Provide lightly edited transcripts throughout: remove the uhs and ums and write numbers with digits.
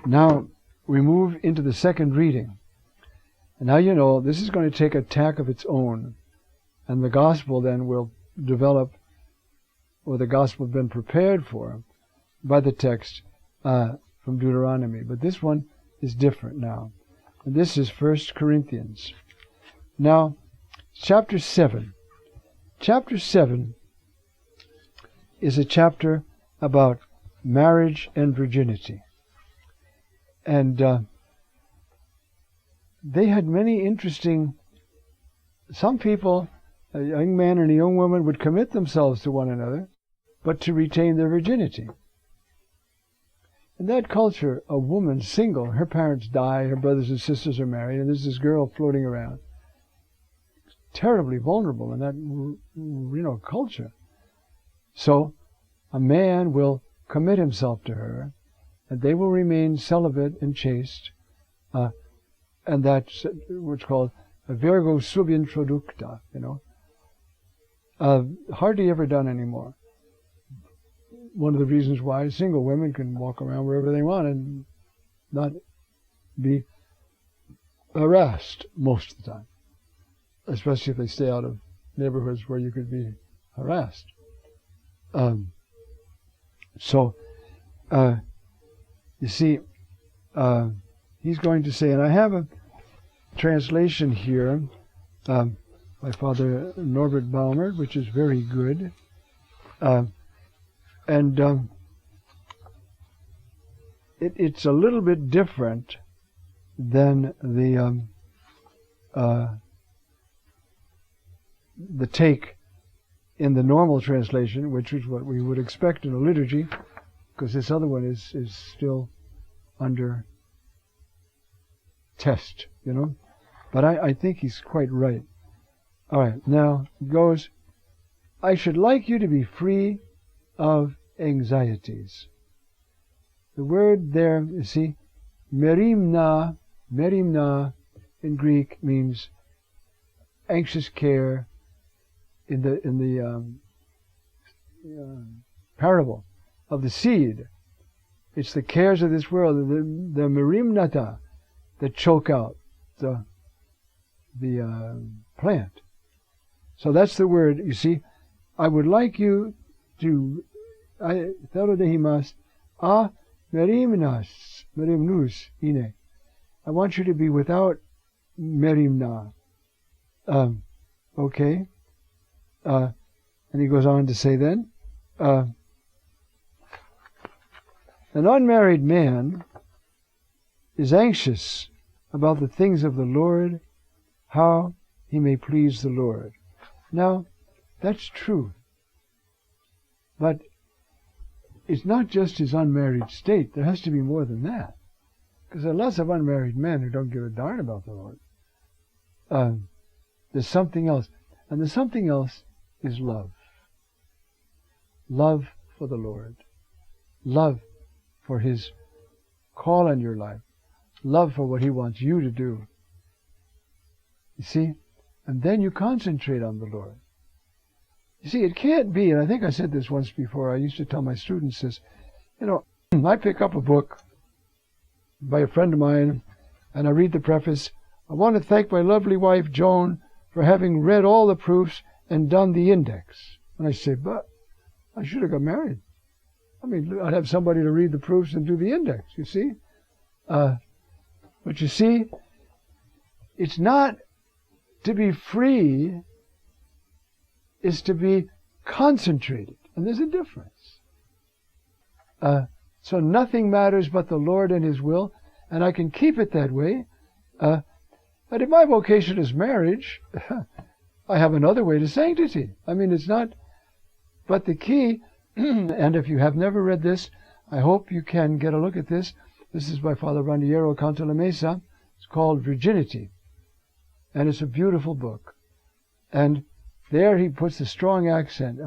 Now we move into the second reading. And now you know this is going to take a tack of its own. And the gospel then will develop, or the gospel has been prepared for by the text from Deuteronomy. But this one is different now. And this is 1 Corinthians. Now, chapter 7. Chapter 7 is a chapter about marriage and virginity. And they had many interesting... Some people, a young man and a young woman, would commit themselves to one another, but to retain their virginity. In that culture, a woman single, her parents die, her brothers and sisters are married, and there's this girl floating around. Terribly vulnerable in that, culture. So, a man will commit himself to her, and they will remain celibate and chaste, and that's what's called a virgo subintroducta, hardly ever done anymore. One of the reasons why single women can walk around wherever they want and not be harassed most of the time, especially if they stay out of neighborhoods where you could be harassed. You see, he's going to say, and I have a translation here by Father Norbert Baumer, which is very good. It's a little bit different than the take in the normal translation, which is what we would expect in a liturgy, because this other one is still under test, But I think he's quite right. All right, now it goes, I should like you to be free of anxieties. The word there, you see, merimna in Greek means anxious care. In the parable of the seed, it's the cares of this world, the merimnata, that choke out the plant. So that's the word. You see, I would like you to, therodehimas, merimnus, ine. I want you to be without merimna. Okay? And he goes on to say then, an unmarried man is anxious about the things of the Lord, how he may please the Lord. Now, that's true. But it's not just his unmarried state. There has to be more than that. Because there are lots of unmarried men who don't give a darn about the Lord. There's something else. And the something else is love. Love for the Lord. Love for His call on your life. Love for what He wants you to do. You see? And then you concentrate on the Lord. You see, it can't be, and I think I said this once before, I used to tell my students this, I pick up a book by a friend of mine, and I read the preface. I want to thank my lovely wife, Joan, for having read all the proofs and done the index. And I say, but I should have got married. I mean, I'd have somebody to read the proofs and do the index, you see? But you see, it's not to be free, it's to be concentrated. And there's a difference. So nothing matters but the Lord and His will, and I can keep it that way. But if my vocation is marriage, I have another way to sanctity. I mean, it's not... But the key, and if you have never read this, I hope you can get a look at this. This is by Father Randiero Cantalamessa. It's called Virginity. And it's a beautiful book. And there he puts a strong accent.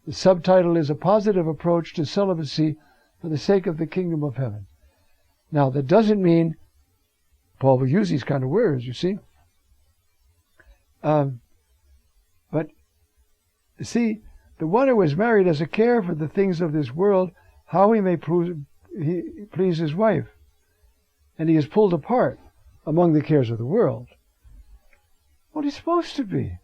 The subtitle is A Positive Approach to Celibacy for the Sake of the Kingdom of Heaven. Now, that doesn't mean Paul will use these kind of words, you see. But, see, the one who is married has a care for the things of this world, how he may please his wife. and he is pulled apart among the cares of the world. What he's supposed to be.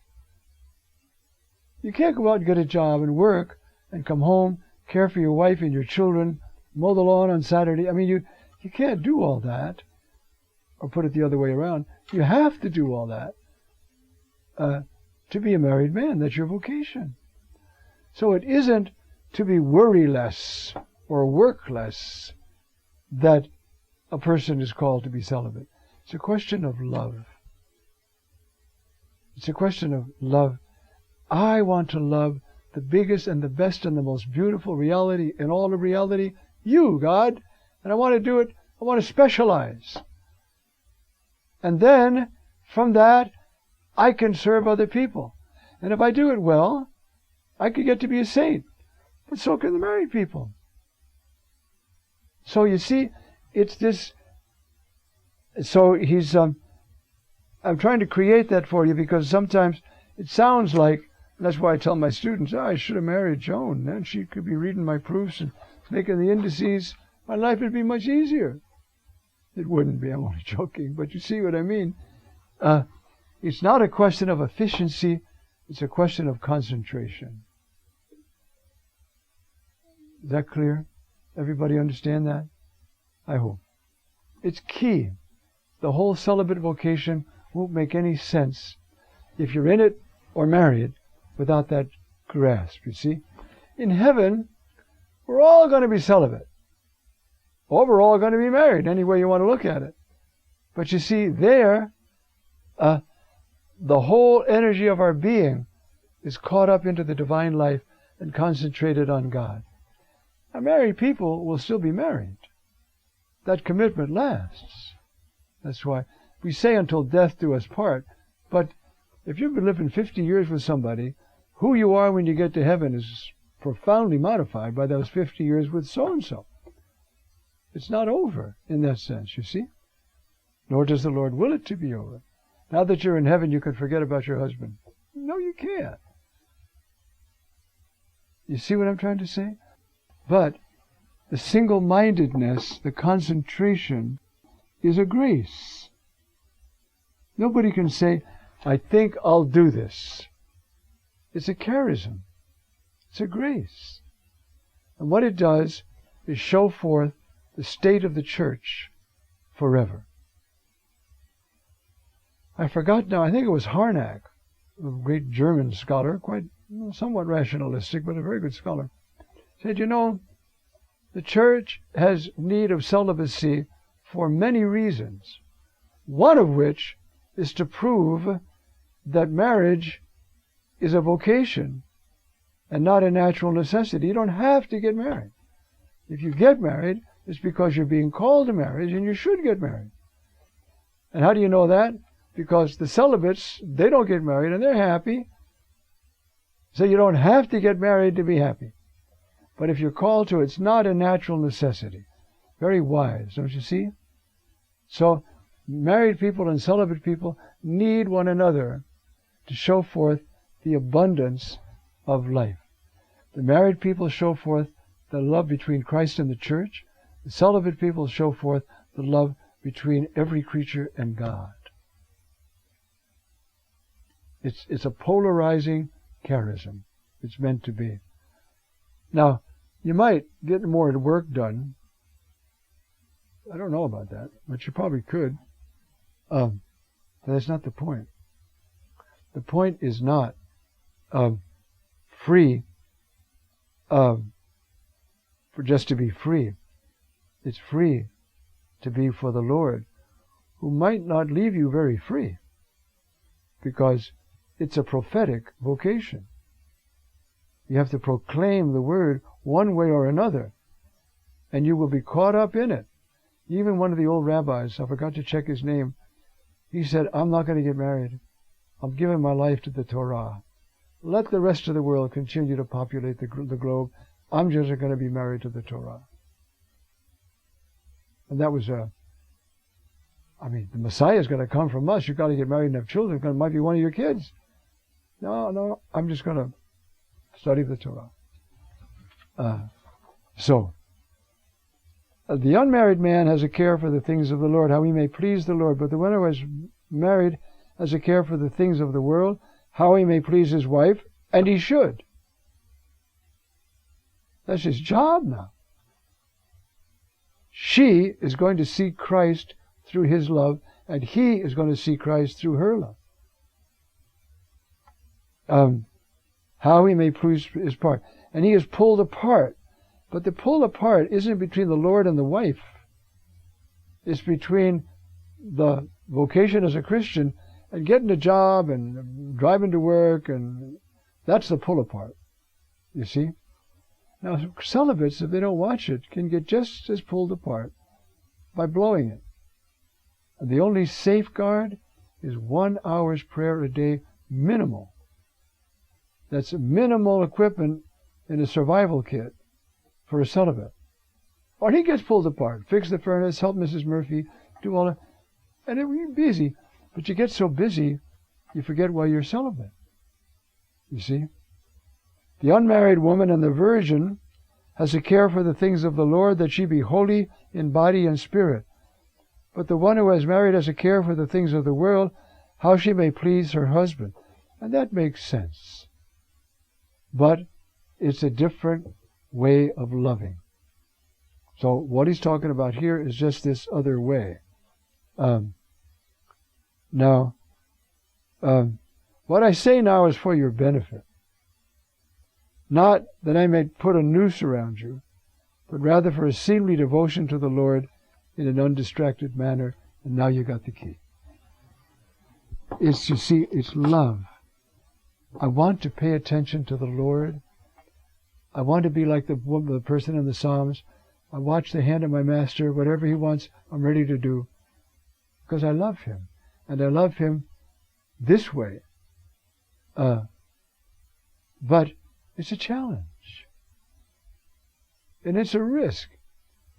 You can't go out and get a job and work and come home, care for your wife and your children, mow the lawn on Saturday. I mean, you can't do all that. Or put it the other way around. You have to do all that to be a married man. That's your vocation. So it isn't to be worryless or workless that a person is called to be celibate. It's a question of love. It's a question of love. I want to love the biggest and the best and the most beautiful reality in all of reality, you, God. And I want to do it, I want to specialize. And then, from that, I can serve other people. And if I do it well, I could get to be a saint. But so can the married people. So you see, it's this. So he's, I'm trying to create that for you because sometimes it sounds like, and that's why I tell my students, I should have married Joan. Then she could be reading my proofs and making the indices. My life would be much easier. It wouldn't be, I'm only joking, but you see what I mean. It's not a question of efficiency, it's a question of concentration. Is that clear? Everybody understand that? I hope. It's key. The whole celibate vocation won't make any sense if you're in it or married without that grasp, you see. In heaven, we're all going to be celibate. Or we're all going to be married, any way you want to look at it. But you see, there, the whole energy of our being is caught up into the divine life and concentrated on God. Now, married people will still be married. That commitment lasts. That's why we say until death do us part. But if you've been living 50 years with somebody, who you are when you get to heaven is profoundly modified by those 50 years with so-and-so. It's not over in that sense, you see. Nor does the Lord will it to be over. Now that you're in heaven, you can forget about your husband. No, you can't. You see what I'm trying to say? But the single-mindedness, the concentration, is a grace. Nobody can say, I think I'll do this. It's a charism. It's a grace. And what it does is show forth the state of the church forever. I forgot now, I think it was Harnack, a great German scholar, quite somewhat rationalistic, but a very good scholar, said, you know, the church has need of celibacy for many reasons, one of which is to prove that marriage is a vocation and not a natural necessity. You don't have to get married. If you get married, it's because you're being called to marriage, and you should get married. And how do you know that? Because the celibates, they don't get married, and they're happy. So you don't have to get married to be happy. But if you're called to, it's not a natural necessity. Very wise, don't you see? So married people and celibate people need one another to show forth the abundance of life. The married people show forth the love between Christ and the church. The celibate people show forth the love between every creature and God. It's a polarizing charism. It's meant to be. Now, you might get more work done. I don't know about that, but you probably could. But that's not the point. The point is not free for just to be free. It's free to be for the Lord, who might not leave you very free, because it's a prophetic vocation. You have to proclaim the word one way or another, and you will be caught up in it. Even one of the old rabbis, I forgot to check his name, he said, I'm not going to get married. I'm giving my life to the Torah. Let the rest of the world continue to populate the globe. I'm just going to be married to the Torah. And that was the Messiah is going to come from us. You've got to get married and have children. It might be one of your kids. No, I'm just going to study the Torah. The unmarried man has a care for the things of the Lord, how he may please the Lord. But the one who is married has a care for the things of the world, how he may please his wife, and he should. That's his job now. She is going to see Christ through his love, and he is going to see Christ through her love. How he may please his part. And he is pulled apart. But the pull apart isn't between the Lord and the wife. It's between the vocation as a Christian and getting a job and driving to work, and that's the pull apart, you see. Now, celibates, if they don't watch it, can get just as pulled apart by blowing it. And the only safeguard is 1 hour's prayer a day, minimal. That's minimal equipment in a survival kit for a celibate. Or he gets pulled apart. Fix the furnace, help Mrs. Murphy, do all that. And you're busy. But you get so busy, you forget why you're celibate. You see? The unmarried woman and the virgin has a care for the things of the Lord, that she be holy in body and spirit. But the one who has married has a care for the things of the world, how she may please her husband. And that makes sense. But it's a different way of loving. So what he's talking about here is just this other way. What I say now is for your benefit. Not that I may put a noose around you, but rather for a seemly devotion to the Lord in an undistracted manner. And now you got the key. It's, you see, it's love. I want to pay attention to the Lord. I want to be like the person in the Psalms. I watch the hand of my master. Whatever he wants, I'm ready to do. Because I love him. And I love him this way. But it's a challenge. And it's a risk.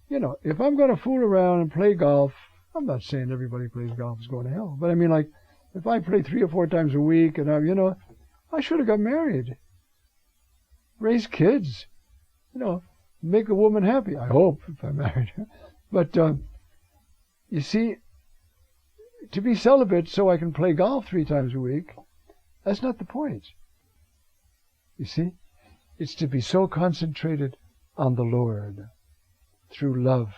You know, if I'm going to fool around and play golf, I'm not saying everybody plays golf is going to hell. But I mean, like, if I play 3 or 4 times a week, and I should have got married. Raise kids. Make a woman happy. I hope, if I'm married. But, you see, to be celibate so I can play golf 3 times a week, that's not the point. You see? It's to be so concentrated on the Lord through love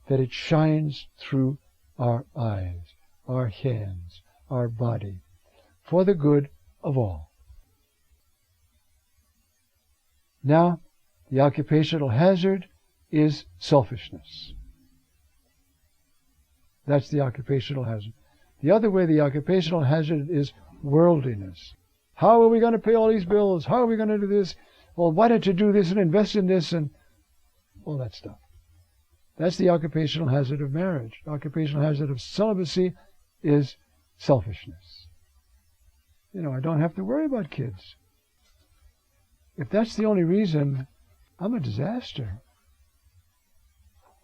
that it shines through our eyes, our hands, our body, for the good of all. Now, the occupational hazard is selfishness. That's the occupational hazard. The other way, the occupational hazard is worldliness. How are we going to pay all these bills? How are we going to do this? Well, why don't you do this and invest in this and all that stuff? That's the occupational hazard of marriage. The occupational hazard of celibacy is selfishness. I don't have to worry about kids. If that's the only reason, I'm a disaster.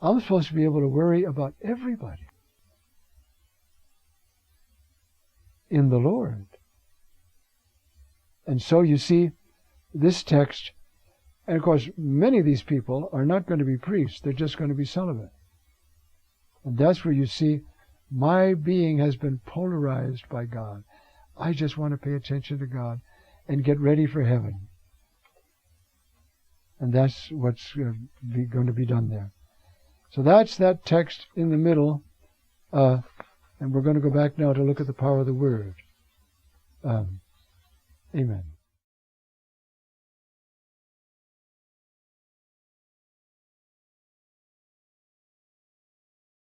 I'm supposed to be able to worry about everybody in the Lord. And so you see, this text, and of course many of these people are not going to be priests, they're just going to be celibate. And that's where you see, my being has been polarized by God. I just want to pay attention to God and get ready for heaven. And that's what's going to be done there. So that's that text in the middle. And we're going to go back now to look at the power of the Word. Amen.